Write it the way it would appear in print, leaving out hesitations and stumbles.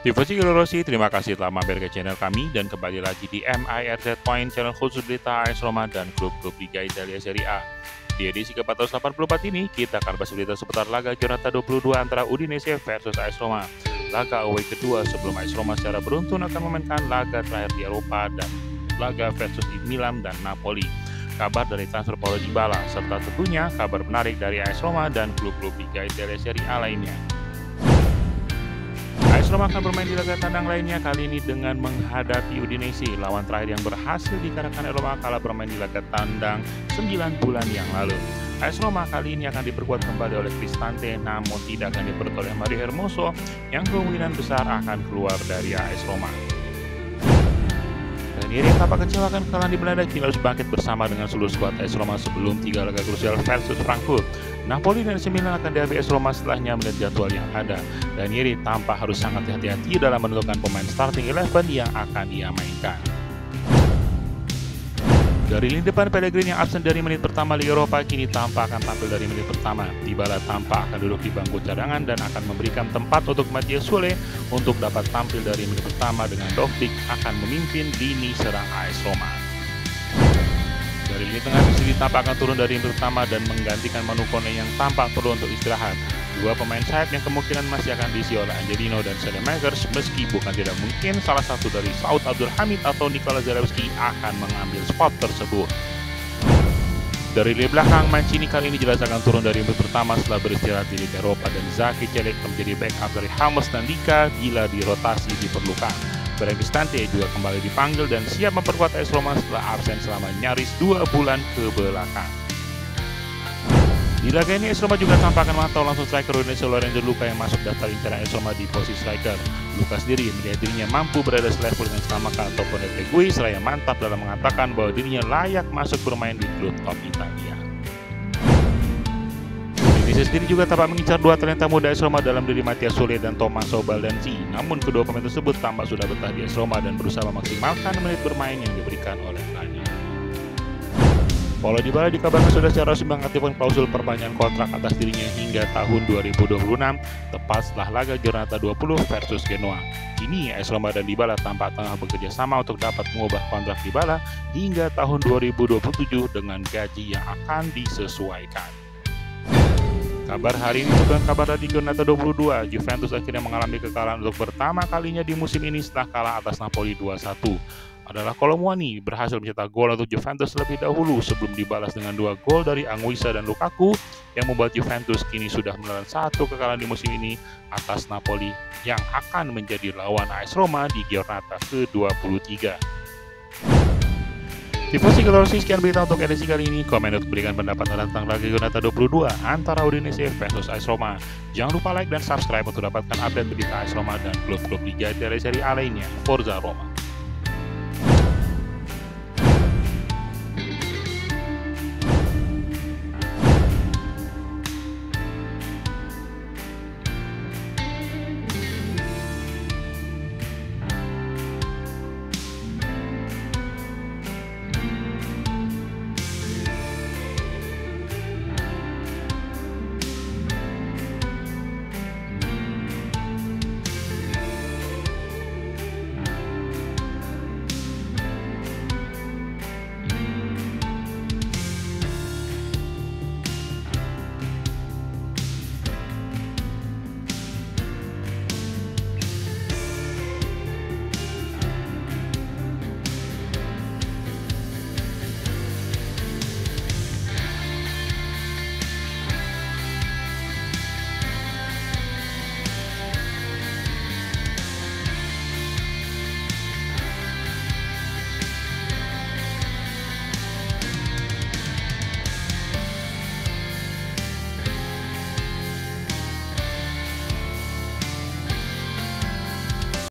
Tifosi Rossi, terima kasih telah mampir ke channel kami dan kembali lagi di MIRZ Point, channel khusus berita AS Roma dan klub-klub Liga Italia Serie A. Di edisi ke-484 ini, kita akan bahas berita seputar laga Giornata 22 antara Udinese versus AS Roma. Laga away kedua sebelum AS Roma secara beruntun akan memainkan laga terakhir di Eropa dan laga versus Milan dan Napoli. Kabar dari transfer Paulo Dybala, serta tentunya kabar menarik dari AS Roma dan klub-klub Liga Italia Serie A lainnya. AS Roma akan bermain di laga tandang lainnya kali ini dengan menghadapi Udinese, lawan terakhir yang berhasil dikalahkan Roma kala bermain di laga tandang 9 bulan yang lalu. AS Roma kali ini akan diperkuat kembali oleh Cristante, namun tidak akan diperkuat oleh Mario Hermoso yang kemungkinan besar akan keluar dari AS Roma. Ranieri tampak kecewa akan kekalahan di Belanda, kini harus bangkit bersama dengan seluruh skuad AS Roma sebelum 3 laga krusial versus Frankfurt. Napoli dan AC Milan akan dihadapi AS Roma setelahnya melihat jadwal yang ada. Ranieri tampak harus sangat hati-hati dalam menentukan pemain starting 11 yang akan ia mainkan. Dari lini depan, Pellegrini yang absen dari menit pertama Liga Eropa kini tampak akan tampil dari menit pertama. Dybala tampak akan duduk di bangku cadangan dan akan memberikan tempat untuk Matthias Sule untuk dapat tampil dari menit pertama dengan Dovbyk akan memimpin lini serang AS Roma. Dari lini tengah, Sili tampak akan turun dari menit pertama dan menggantikan Manu Kone yang tampak perlu untuk istirahat. Dua pemain sayap yang kemungkinan masih akan diisi oleh Angelino dan Selemakers, meski bukan tidak mungkin salah satu dari Saud Abdul Hamid atau Nikola Zalewski akan mengambil spot tersebut. Dari lini belakang, Mancini kali ini jelas akan turun dari menit pertama setelah beristirahat di Liga Eropa dan Zaki Celik menjadi backup dari Hames dan Dika bila dirotasi diperlukan. Cristante juga kembali dipanggil dan siap memperkuat AS Roma setelah absen selama nyaris 2 bulan ke belakang. Di laga ini AS Roma juga tampak akan memantau langsung striker Udinese Lorenzo Luca yang masuk daftar incaran AS Roma di posisi striker. Luka sendiri melihat dirinya mampu berada selevel dengan Scamacca ataupun Retegui, seraya mantap dalam mengatakan bahwa dirinya layak masuk bermain di klub top Italia. Udinese sendiri juga tampak mengincar dua talenta muda AS Roma dalam diri Matthias Sule dan Tommaso Baldanzi. Namun kedua pemain tersebut tampak sudah betah di AS Roma dan berusaha memaksimalkan menit bermain yang diberikan oleh pelatih. Paulo Dybala dikabarkan sudah secara resmi mengaktifkan klausul perpanjangan kontrak atas dirinya hingga tahun 2026, tepat setelah laga Giornata 20 versus Genoa. Kini AS Roma dan Dybala tampak tengah bekerja sama untuk dapat mengubah kontrak Dybala hingga tahun 2027 dengan gaji yang akan disesuaikan. Kabar hari ini bukan kabar dari Giornata 22, Juventus akhirnya mengalami kekalahan untuk pertama kalinya di musim ini setelah kalah atas Napoli 2-1. Adalah Colomwani berhasil mencetak gol untuk Juventus lebih dahulu sebelum dibalas dengan 2 gol dari Anguissa dan Lukaku yang membuat Juventus kini sudah menelan 1 kekalahan di musim ini atas Napoli yang akan menjadi lawan AS Roma di Giornata ke-23. Tifosi Rossi, sekian berita untuk edisi kali ini. Komen untuk berikan pendapat tentang laga Giornata 22 antara Udinese versus AS Roma. Jangan lupa like dan subscribe untuk dapatkan update berita AS Roma dan klub-klub Liga Italia Serie A lainnya. Forza Roma.